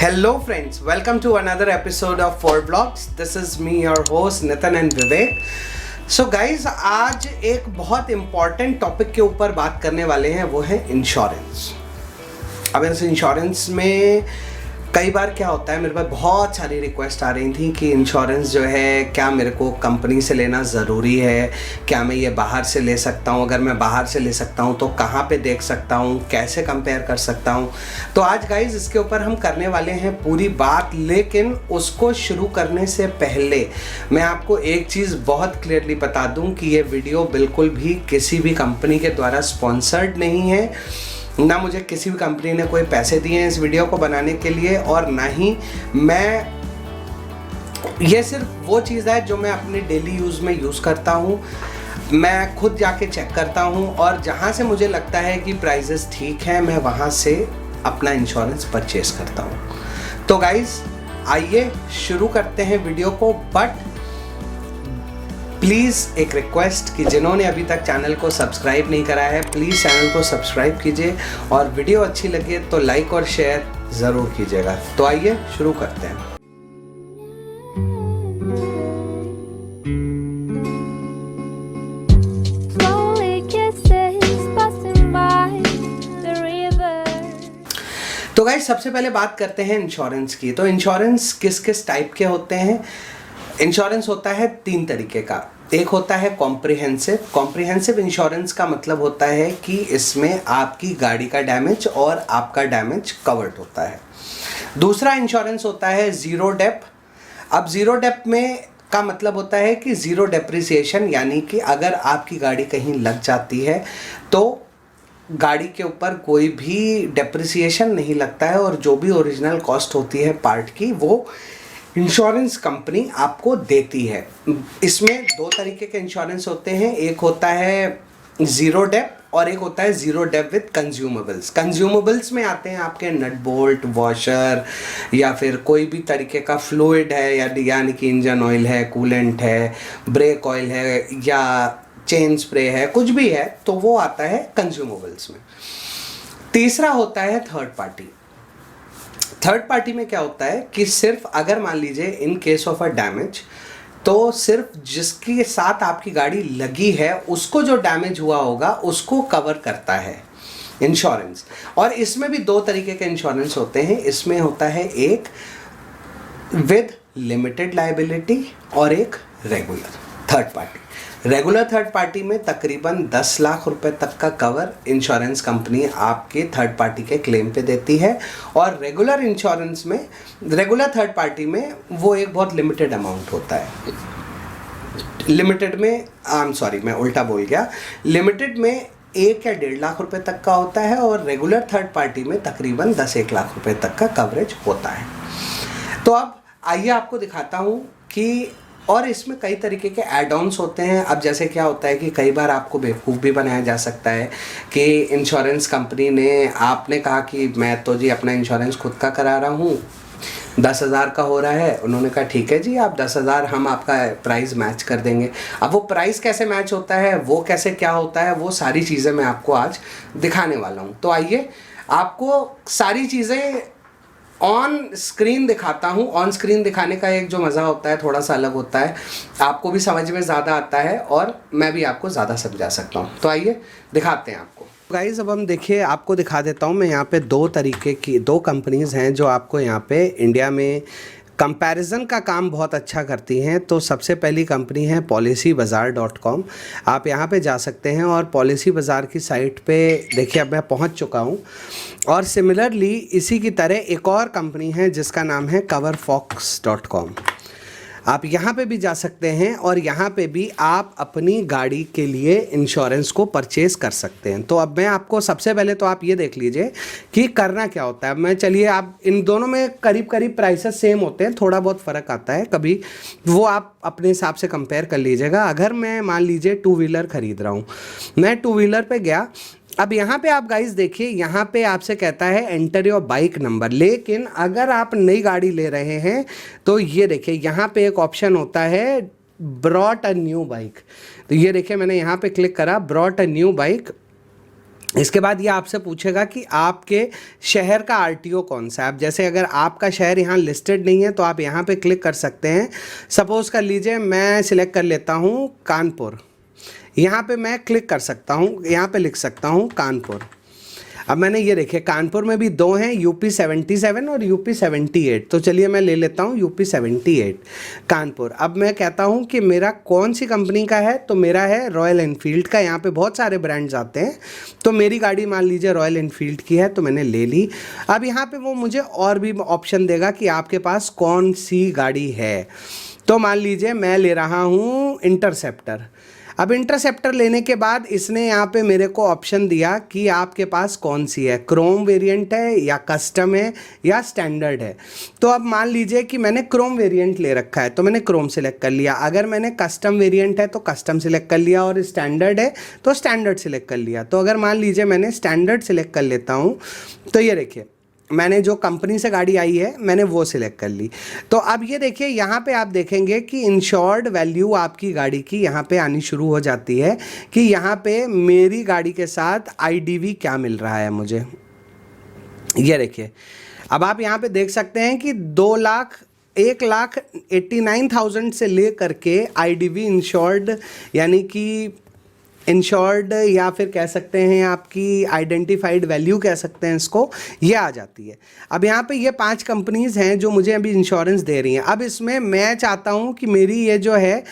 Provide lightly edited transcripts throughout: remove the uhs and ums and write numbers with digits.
Hello friends, welcome to another episode of Ford Vlogs. This is me, your host Nitin and Vivek. So guys, आज एक बहुत important topic के ऊपर बात करने वाले हैं, वो है इंश्योरेंस. अब इस इंश्योरेंस में कई बार क्या होता है, मेरे पास बहुत सारी रिक्वेस्ट आ रही थी कि इंश्योरेंस जो है क्या मेरे को कंपनी से लेना ज़रूरी है, क्या मैं ये बाहर से ले सकता हूँ, अगर मैं बाहर से ले सकता हूँ तो कहाँ पे देख सकता हूँ, कैसे कंपेयर कर सकता हूँ. तो आज गाइज इसके ऊपर हम करने वाले हैं पूरी बात. लेकिन उसको शुरू करने से पहले मैं आपको एक चीज़ बहुत क्लियरली बता दूँ कि ये वीडियो बिल्कुल भी किसी भी कंपनी के द्वारा स्पॉन्सर्ड नहीं है, ना मुझे किसी भी कंपनी ने कोई पैसे दिए हैं इस वीडियो को बनाने के लिए, और ना ही मैं, ये सिर्फ वो चीज़ है जो मैं अपने डेली यूज़ में यूज़ करता हूँ. मैं खुद जाके चेक करता हूँ और जहाँ से मुझे लगता है कि प्राइसेस ठीक है मैं वहाँ से अपना इंश्योरेंस परचेस करता हूँ. तो गाइज़ आइए शुरू करते हैं वीडियो को. बट प्लीज़ एक रिक्वेस्ट कि जिन्होंने अभी तक चैनल को सब्सक्राइब नहीं करा है, प्लीज़ चैनल को सब्सक्राइब कीजिए और वीडियो अच्छी लगे तो लाइक और शेयर ज़रूर कीजिएगा. तो आइए शुरू करते हैं. तो गाइस सबसे पहले बात करते हैं इंश्योरेंस की. तो इंश्योरेंस किस किस टाइप के होते हैं. इंश्योरेंस होता है तीन तरीके का. एक होता है कॉम्प्रिहेंसिव. कॉम्प्रिहेंसिव इंश्योरेंस का मतलब होता है कि इसमें आपकी गाड़ी का डैमेज और आपका डैमेज कवर्ड होता है. दूसरा इंश्योरेंस होता है ज़ीरो डेप. अब ज़ीरो डेप में का मतलब होता है कि ज़ीरो डेप्रिसिएशन, यानी कि अगर आपकी गाड़ी कहीं लग जाती है तो गाड़ी के ऊपर कोई भी डेप्रिसिएशन नहीं लगता है और जो भी ओरिजिनल कॉस्ट होती है पार्ट की वो इंश्योरेंस कंपनी आपको देती है. इसमें दो तरीके के इंश्योरेंस होते हैं. एक होता है ज़ीरो डेप और एक होता है zero dep with consumables. Consumables में आते हैं आपके नट बोल्ट, वॉशर या फिर कोई भी तरीके का फ्लूइड है, यानी कि इंजन ऑयल है, कूलेंट है, ब्रेक ऑयल है या चेन स्प्रे है, कुछ भी है तो वो आता है कंज्यूमेबल्स में. तीसरा होता है थर्ड पार्टी. थर्ड पार्टी में क्या होता है कि सिर्फ अगर मान लीजिए in case of a damage, तो सिर्फ जिसके साथ आपकी गाड़ी लगी है उसको जो डैमेज हुआ होगा उसको कवर करता है इंश्योरेंस. और इसमें भी दो तरीके के इंश्योरेंस होते हैं. इसमें होता है एक विद लिमिटेड लायबिलिटी और एक regular third party. Regular third party में तकरीबन 10 लाख रुपए तक का कवर इंश्योरेंस कंपनी आपके थर्ड पार्टी के क्लेम पे देती है. और रेगुलर इंश्योरेंस में, रेगुलर थर्ड पार्टी में वो एक बहुत लिमिटेड अमाउंट होता है. लिमिटेड में मैं उल्टा बोल गया. लिमिटेड में 1 या 1.5 लाख रुपए तक का होता है और रेगुलर थर्ड पार्टी में तकरीबन 10-1 लाख रुपए तक का कवरेज होता है. तो अब आइए आपको दिखाता हूँ कि, और इसमें कई तरीके के एड ऑन्स होते हैं. अब जैसे क्या होता है कि कई बार आपको बेवकूफ़ भी बनाया जा सकता है कि इंश्योरेंस कंपनी ने, आपने कहा कि मैं तो जी अपना इंश्योरेंस खुद का करा रहा हूँ, 10,000 का हो रहा है. उन्होंने कहा ठीक है जी, आप 10,000 हम आपका प्राइस मैच कर देंगे. अब वो प्राइस कैसे मैच होता है, वो कैसे क्या होता है, वो सारी चीज़ें मैं आपको आज दिखाने वाला हूँ. तो आइए आपको सारी चीज़ें ऑन स्क्रीन दिखाता हूँ. ऑन स्क्रीन दिखाने का एक जो मज़ा होता है थोड़ा सा अलग होता है, आपको भी समझ में ज़्यादा आता है और मैं भी आपको ज़्यादा समझा सकता हूँ. तो आइए दिखाते हैं आपको. गाइज़ अब हम देखिए, आपको दिखा देता हूँ. मैं यहाँ पे दो तरीके की दो कंपनीज़ हैं जो आपको यहाँ पे इंडिया में कंपैरिजन का काम बहुत अच्छा करती हैं. तो सबसे पहली कंपनी है policybazaar.com. आप यहाँ पे जा सकते हैं और पॉलिसी बाज़ार की साइट पे देखिए अब मैं पहुँच चुका हूँ. और सिमिलरली इसी की तरह एक और कंपनी है जिसका नाम है coverfox.com. आप यहाँ पे भी जा सकते हैं और यहाँ पे भी आप अपनी गाड़ी के लिए इंश्योरेंस को परचेज़ कर सकते हैं. तो अब मैं आपको सबसे पहले तो आप ये देख लीजिए कि करना क्या होता है. मैं चलिए, आप इन दोनों में करीब करीब प्राइसेस सेम होते हैं, थोड़ा बहुत फ़र्क आता है कभी, वो आप अपने हिसाब से कंपेयर कर लीजिएगा. अगर मैं मान लीजिए 2 व्हीलर ख़रीद रहा हूँ, मैं 2 व्हीलर पे गया. अब यहाँ पे आप गाइस देखिए, यहाँ पे आपसे कहता है एंटर योर बाइक नंबर. लेकिन अगर आप नई गाड़ी ले रहे हैं तो ये देखिए यहाँ पे एक ऑप्शन होता है ब्रॉट अ न्यू बाइक. तो ये देखिए मैंने यहाँ पे क्लिक करा ब्रॉट अ न्यू बाइक. इसके बाद ये आपसे पूछेगा कि आपके शहर का आरटीओ कौन सा है। अब जैसे अगर आपका शहर यहाँ लिस्टेड नहीं है तो आप यहाँ पे क्लिक कर सकते हैं। सपोज़ कर लीजिए मैं सिलेक्ट कर लेता हूँ कानपुर, यहाँ पे मैं क्लिक कर सकता हूँ, यहाँ पे लिख सकता हूँ कानपुर। अब मैंने ये देखिए कानपुर में भी दो हैं, यूपी 77 और यूपी 78। तो चलिए मैं ले लेता हूँ यूपी 78 कानपुर। अब मैं कहता हूँ कि मेरा कौन सी कंपनी का है, तो मेरा है रॉयल एनफील्ड का। यहाँ पे बहुत सारे ब्रांड्स आते हैं, तो मेरी गाड़ी मान लीजिए रॉयल एनफील्ड की है, तो मैंने ले ली। अब यहाँ पे वो मुझे और भी ऑप्शन देगा कि आपके पास कौन सी गाड़ी है। तो मान लीजिए मैं ले रहा हूँ इंटरसेप्टर। अब इंटरसेप्टर लेने के बाद इसने यहाँ पे मेरे को ऑप्शन दिया कि आपके पास कौन सी है, क्रोम वेरिएंट है या कस्टम है या स्टैंडर्ड है। तो अब मान लीजिए कि मैंने क्रोम वेरिएंट ले रखा है, तो मैंने क्रोम सिलेक्ट कर लिया। अगर मैंने कस्टम वेरिएंट है तो कस्टम सिलेक्ट कर लिया, और स्टैंडर्ड है तो स्टैंडर्ड सिलेक्ट कर लिया। तो अगर मान लीजिए मैंने स्टैंडर्ड सिलेक्ट कर लेता हूँ, तो ये देखिए मैंने जो कंपनी से गाड़ी आई है मैंने वो सिलेक्ट कर ली। तो अब ये देखिए यहाँ पे आप देखेंगे कि इंश्योर्ड वैल्यू आपकी गाड़ी की यहाँ पे आनी शुरू हो जाती है कि यहाँ पे मेरी गाड़ी के साथ आईडीवी क्या मिल रहा है मुझे। ये देखिए अब आप यहाँ पे देख सकते हैं कि 1,89,000 से ले करके आईडीवी इंश्योर्ड, यानी कि इंश्योर्ड या फिर कह सकते हैं आपकी आइडेंटिफाइड वैल्यू कह सकते हैं इसको, ये आ जाती है। अब यहाँ पे ये 5 कंपनीज़ हैं जो मुझे अभी इंश्योरेंस दे रही हैं। अब इसमें मैं चाहता हूँ कि मेरी ये जो है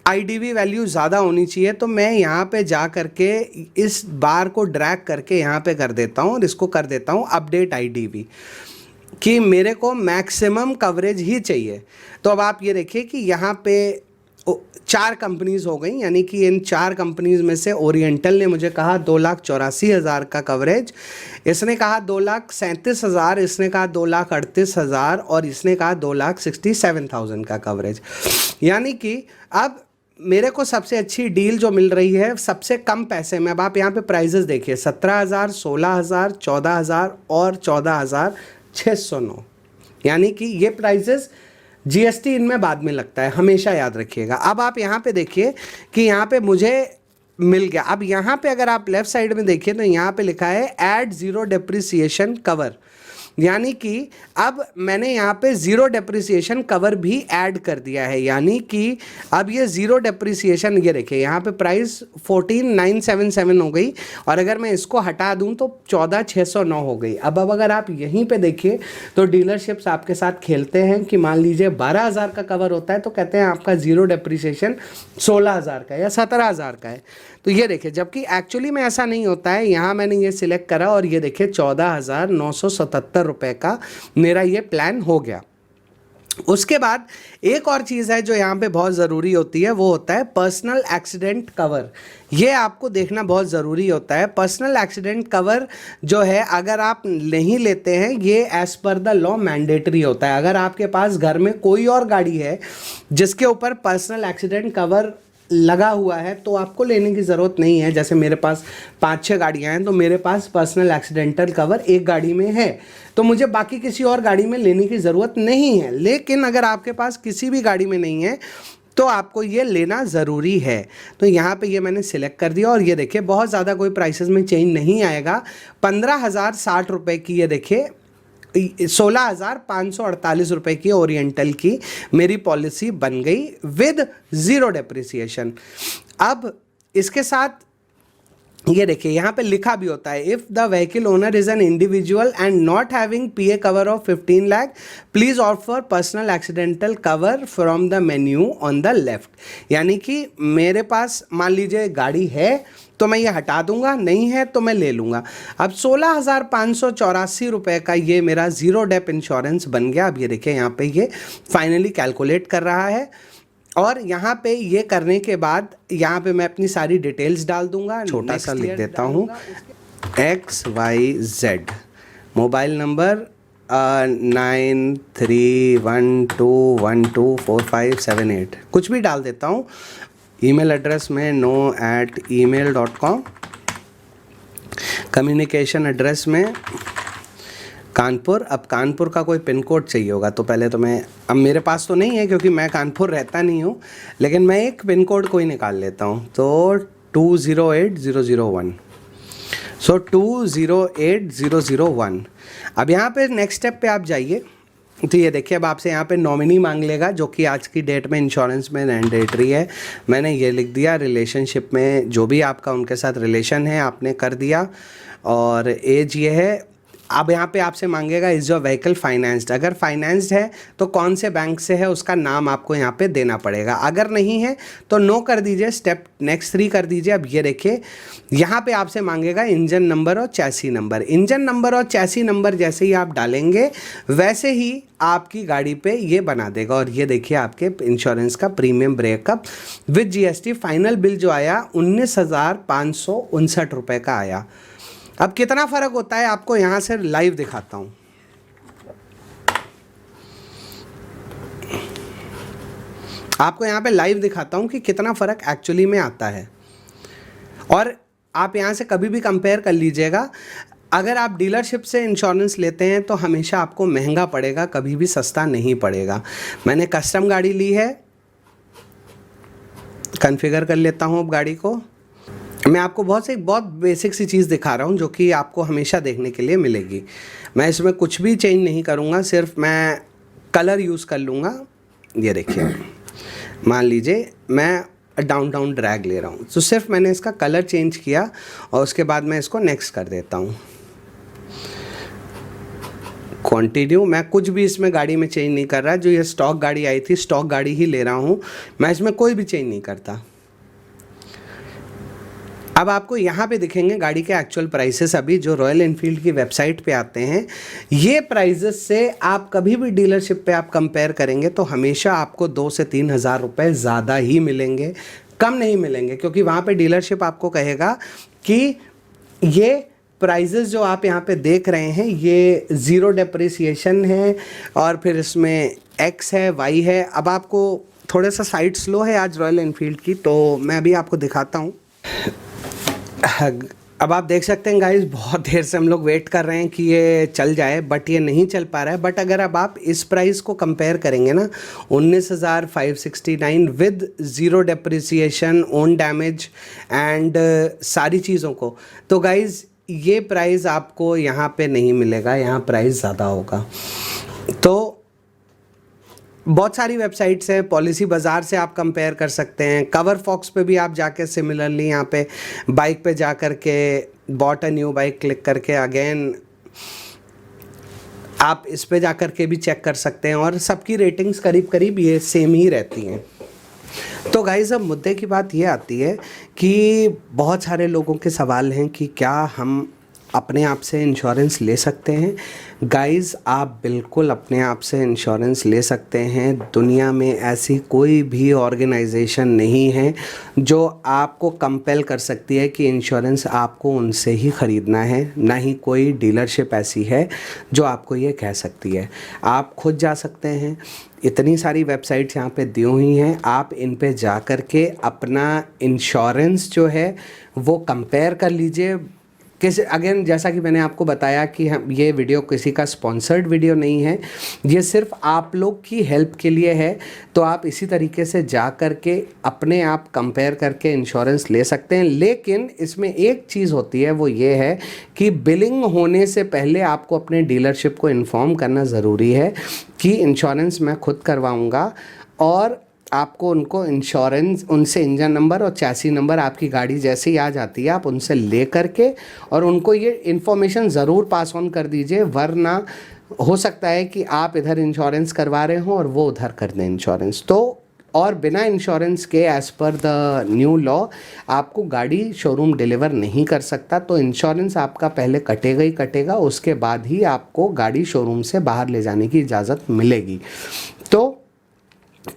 आईडीवी वैल्यू ज़्यादा होनी चाहिए, तो मैं यहाँ पे जा करके इस बार को ड्रैग करके यहाँ पे कर देता हूँ और इसको कर देता हूँ अपडेट आईडीवी, कि मेरे को मैक्सिमम कवरेज ही चाहिए। तो अब आप ये देखिए कि यहाँ पे 4 कंपनीज़ हो गई, यानी कि इन 4 कंपनीज़ में से ओरिएंटल ने मुझे कहा 2,84,000 का कवरेज, इसने कहा 2,37,000, इसने कहा 2,38,000 और इसने कहा 2,67,000 का कवरेज। यानी कि अब मेरे को सबसे अच्छी डील जो मिल रही है सबसे कम पैसे में। अब आप यहाँ पे प्राइजेस देखिए 17,000, 16,000, 14,000 और 14,609, यानी कि ये प्राइजेस जीएसटी इनमें बाद में लगता है, हमेशा याद रखिएगा। अब आप यहाँ पे देखिए कि यहाँ पे मुझे मिल गया। अब यहाँ पे अगर आप लेफ्ट साइड में देखिए तो यहाँ पे लिखा है ऐड जीरो डेप्रिसिएशन कवर, यानी कि अब मैंने यहाँ पे ज़ीरो डेप्रिसिएशन कवर भी ऐड कर दिया है। यानी कि अब ये ज़ीरो डेप्रिसिएशन, ये देखिए यहाँ पे प्राइस 14,977 हो गई, और अगर मैं इसको हटा दूँ तो 14,609 हो गई। अब अगर आप यहीं पे देखिए तो डीलरशिप्स आपके साथ खेलते हैं कि मान लीजिए 12,000 का कवर होता है तो कहते हैं आपका ज़ीरो डेप्रिसिएशन 16,000 का या 17,000 का है। तो ये देखिए जबकि एक्चुअली में ऐसा नहीं होता है। यहाँ मैंने ये सिलेक्ट करा और ये देखिए 14,977 रुपये का मेरा ये प्लान हो गया। उसके बाद एक और चीज़ है जो यहाँ पे बहुत ज़रूरी होती है, वो होता है पर्सनल एक्सीडेंट कवर। ये आपको देखना बहुत ज़रूरी होता है। पर्सनल एक्सीडेंट कवर जो है अगर आप नहीं लेते हैं, ये as per the law mandatory होता है। अगर आपके पास घर में कोई और गाड़ी है जिसके ऊपर पर्सनल एक्सीडेंट कवर लगा हुआ है तो आपको लेने की ज़रूरत नहीं है। जैसे मेरे पास 5-6 गाड़ियाँ हैं तो मेरे पास पर्सनल एक्सीडेंटल कवर एक गाड़ी में है, तो मुझे बाकी किसी और गाड़ी में लेने की ज़रूरत नहीं है। लेकिन अगर आपके पास किसी भी गाड़ी में नहीं है तो आपको ये लेना ज़रूरी है। तो यहाँ पे ये मैंने सिलेक्ट कर दिया और ये देखिए बहुत ज़्यादा कोई प्राइसेस में चेंज नहीं आएगा। 15,060 रुपये की ये देखिए 16,548 रुपये की ओरिएंटल की मेरी पॉलिसी बन गई विद ज़ीरो डेप्रिसिएशन। अब इसके साथ ये देखिए यहाँ पे लिखा भी होता है if the vehicle owner is an individual and not having PA cover of 15 lakh please offer personal accidental cover from the menu on the left. यानी कि मेरे पास मान लीजिए गाड़ी है तो मैं ये हटा दूंगा, नहीं है तो मैं ले लूँगा। अब 16,584 रुपये का ये मेरा ज़ीरो डेप इंश्योरेंस बन गया। अब ये देखिए यहाँ पे ये फाइनली कैलकुलेट कर रहा है, और यहाँ पे ये करने के बाद यहाँ पे मैं अपनी सारी डिटेल्स डाल दूंगा। छोटा सा लिख देता हूँ XYZ, मोबाइल नंबर 9312124578, कुछ भी डाल देता हूँ। ईमेल एड्रेस में no@email.com, कम्युनिकेशन एड्रेस में कानपुर। अब कानपुर का कोई पिन कोड चाहिए होगा तो पहले तो मैं, अब मेरे पास तो नहीं है क्योंकि मैं कानपुर रहता नहीं हूँ, लेकिन मैं एक पिन कोड कोई निकाल लेता हूँ। तो 208001 सो 208001। अब यहाँ पे नेक्स्ट स्टेप पे आप जाइए, तो ये देखिए अब आपसे यहाँ पे नॉमिनी मांग लेगा, जो कि आज की डेट में इंश्योरेंस में मैंडेटरी है। मैंने ये लिख दिया, रिलेशनशिप में जो भी आपका उनके साथ रिलेशन है आपने कर दिया, और एज ये है। अब यहाँ पे आपसे मांगेगा इज़ योर व्हीकल फाइनेंस्ड। अगर फाइनेंस्ड है तो कौन से बैंक से है उसका नाम आपको यहाँ पे देना पड़ेगा, अगर नहीं है तो नो कर दीजिए, स्टेप नेक्स्ट 3 कर दीजिए। अब ये देखिए यहाँ पे आपसे मांगेगा इंजन नंबर और चैसी नंबर। इंजन नंबर और चैसी नंबर जैसे ही आप डालेंगे वैसे ही आपकी गाड़ी पे ये बना देगा। और ये देखिए आपके इंश्योरेंस का premium breakup with GST final bill जो आया 19,559 रुपये का आया। अब कितना फ़र्क होता है आपको यहाँ से लाइव दिखाता हूँ। आपको यहाँ पे लाइव दिखाता हूँ कि कितना फ़र्क एक्चुअली में आता है, और आप यहाँ से कभी भी कंपेयर कर लीजिएगा। अगर आप डीलरशिप से इंश्योरेंस लेते हैं तो हमेशा आपको महंगा पड़ेगा, कभी भी सस्ता नहीं पड़ेगा। मैंने कस्टम गाड़ी ली है, कॉन्फ़िगर कर लेता हूँ अब गाड़ी को। मैं आपको बहुत बेसिक सी चीज़ दिखा रहा हूँ जो कि आपको हमेशा देखने के लिए मिलेगी। मैं इसमें कुछ भी चेंज नहीं करूँगा, सिर्फ मैं कलर यूज़ कर लूँगा। ये देखिए, मान लीजिए मैं डाउन ड्रैग ले रहा हूँ, तो सिर्फ मैंने इसका कलर चेंज किया और उसके बाद मैं इसको नेक्स्ट कर देता हूँ। कंटिन्यू, मैं कुछ भी इसमें गाड़ी में चेंज नहीं कर रहा। जो ये स्टॉक गाड़ी आई थी, स्टॉक गाड़ी ही ले रहा हूँ मैं, इसमें कोई भी चेंज नहीं करता। अब आपको यहाँ पे दिखेंगे गाड़ी के एक्चुअल प्राइसेस अभी जो रॉयल एनफील्ड की वेबसाइट पे आते हैं। ये प्राइसेस से आप कभी भी डीलरशिप पे आप कंपेयर करेंगे तो हमेशा आपको 2 से 3 हज़ार रुपये ज़्यादा ही मिलेंगे, कम नहीं मिलेंगे, क्योंकि वहाँ पे डीलरशिप आपको कहेगा कि ये प्राइजेस जो आप यहाँ पे देख रहे हैं ये ज़ीरो डेप्रिसिएशन है, और फिर इसमें एक्स है, वाई है। अब आपको थोड़ा सा साइट स्लो है आज रॉयल एनफील्ड की, तो मैं अभी आपको दिखाता हूँ। अब आप देख सकते हैं गाइस, बहुत देर से हम लोग वेट कर रहे हैं कि ये चल जाए, बट ये नहीं चल पा रहा है। बट अगर अब आप इस प्राइस को कंपेयर करेंगे ना, 19,569 with zero depreciation, own damage and सारी चीज़ों को, तो गाइस ये प्राइस आपको यहाँ पे नहीं मिलेगा, यहाँ प्राइस ज़्यादा होगा। तो बहुत सारी वेबसाइट्स हैं, पॉलिसी बाज़ार से आप कंपेयर कर सकते हैं, कवर फॉक्स पे भी आप जाके सिमिलरली यहाँ पे बाइक पे जा कर के bought a new bike click करके अगेन आप इस पे जा कर के भी चेक कर सकते हैं, और सबकी रेटिंग्स करीब करीब ये सेम ही रहती हैं। तो गाइज़ अब मुद्दे की बात ये आती है कि बहुत सारे लोगों के सवाल हैं कि क्या हम अपने आप से इंश्योरेंस ले सकते हैं। गाइज़ आप बिल्कुल अपने आप से इंश्योरेंस ले सकते हैं। दुनिया में ऐसी कोई भी ऑर्गेनाइजेशन नहीं है जो आपको कंपेल कर सकती है कि इंश्योरेंस आपको उनसे ही ख़रीदना है, ना ही कोई डीलरशिप ऐसी है जो आपको ये कह सकती है। आप खुद जा सकते हैं, इतनी सारी वेबसाइट्स यहाँ पे दी हुई हैं, आप इन पे जा कर के अपना इंश्योरेंस जो है वो कंपेयर कर लीजिए। किसी अगेन जैसा कि मैंने आपको बताया कि हम ये वीडियो किसी का स्पॉन्सर्ड वीडियो नहीं है, ये सिर्फ आप लोग की हेल्प के लिए है। तो आप इसी तरीके से जा कर के अपने आप कंपेयर करके इंश्योरेंस ले सकते हैं। लेकिन इसमें एक चीज़ होती है, वो ये है कि बिलिंग होने से पहले आपको अपने डीलरशिप को इन्फॉर्म करना ज़रूरी है कि इंश्योरेंस मैं खुद करवाऊँगा, और आपको उनको इंश्योरेंस उनसे इंजन नंबर और चैसी नंबर आपकी गाड़ी जैसे ही आ जाती है आप उनसे ले करके और उनको ये इन्फॉर्मेशन ज़रूर पास ऑन कर दीजिए, वरना हो सकता है कि आप इधर इंश्योरेंस करवा रहे हो और वो उधर कर दें इंश्योरेंस। तो और बिना इंश्योरेंस के as per the new law आपको गाड़ी शोरूम डिलीवर नहीं कर सकता। तो इंश्योरेंस आपका पहले कटेगा ही कटेगा, उसके बाद ही आपको गाड़ी शोरूम से बाहर ले जाने की इजाज़त मिलेगी। तो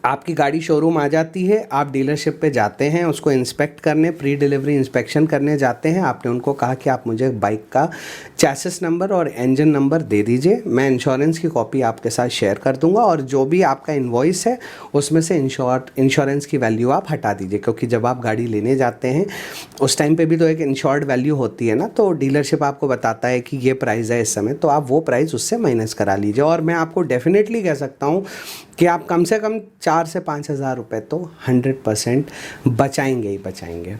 आपकी गाड़ी शोरूम आ जाती है, आप डीलरशिप पे जाते हैं उसको इंस्पेक्ट करने, प्री डिलीवरी इंस्पेक्शन करने जाते हैं। आपने उनको कहा कि आप मुझे बाइक का चैसिस नंबर और इंजन नंबर दे दीजिए, मैं इंश्योरेंस की कॉपी आपके साथ शेयर कर दूंगा, और जो भी आपका इन्वॉइस है उसमें से इंश्योरेंस की वैल्यू आप हटा दीजिए, क्योंकि जब आप गाड़ी लेने जाते हैं उस टाइम पर भी तो एक इंश्योर्ड वैल्यू होती है ना। तो डीलरशिप आपको बताता है कि ये प्राइस है इस समय, तो आप वो प्राइस उससे माइनस करा लीजिए। और मैं आपको डेफिनेटली कह सकता हूँ कि आप कम से कम 4 से 5 हज़ार रुपये तो 100% बचाएंगे ही बचाएंगे।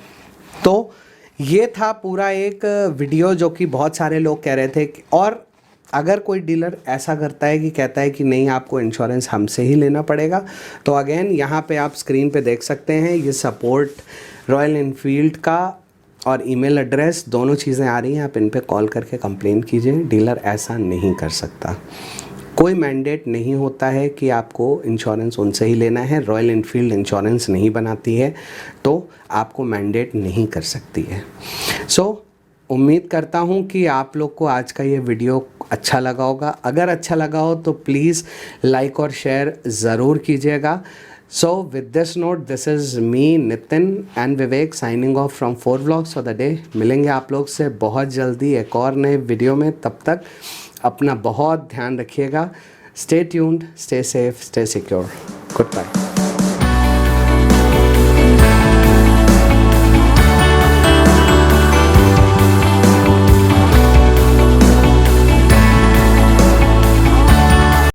तो ये था पूरा एक वीडियो जो कि बहुत सारे लोग कह रहे थे और अगर कोई डीलर ऐसा करता है कि कहता है कि नहीं आपको इंश्योरेंस हमसे ही लेना पड़ेगा, तो अगेन यहाँ पे आप स्क्रीन पे देख सकते हैं ये सपोर्ट रॉयल एनफील्ड का और ईमेल एड्रेस दोनों चीज़ें आ रही हैं, आप इन पे कॉल करके कंप्लेन कीजिए। डीलर ऐसा नहीं कर सकता, कोई मैंडेट नहीं होता है कि आपको इंश्योरेंस उनसे ही लेना है। रॉयल एनफील्ड इंश्योरेंस नहीं बनाती है तो आपको मैंडेट नहीं कर सकती है। उम्मीद करता हूँ कि आप लोग को आज का ये वीडियो अच्छा लगा होगा। अगर अच्छा लगा हो तो प्लीज़ लाइक और शेयर ज़रूर कीजिएगा। With this note, this is me Nitin and Vivek signing off from 4 vlogs for the day. मिलेंगे आप लोग से बहुत जल्दी एक और नए वीडियो में। तब तक अपना बहुत ध्यान रखिएगा। Stay tuned, stay safe, stay secure. Good bye.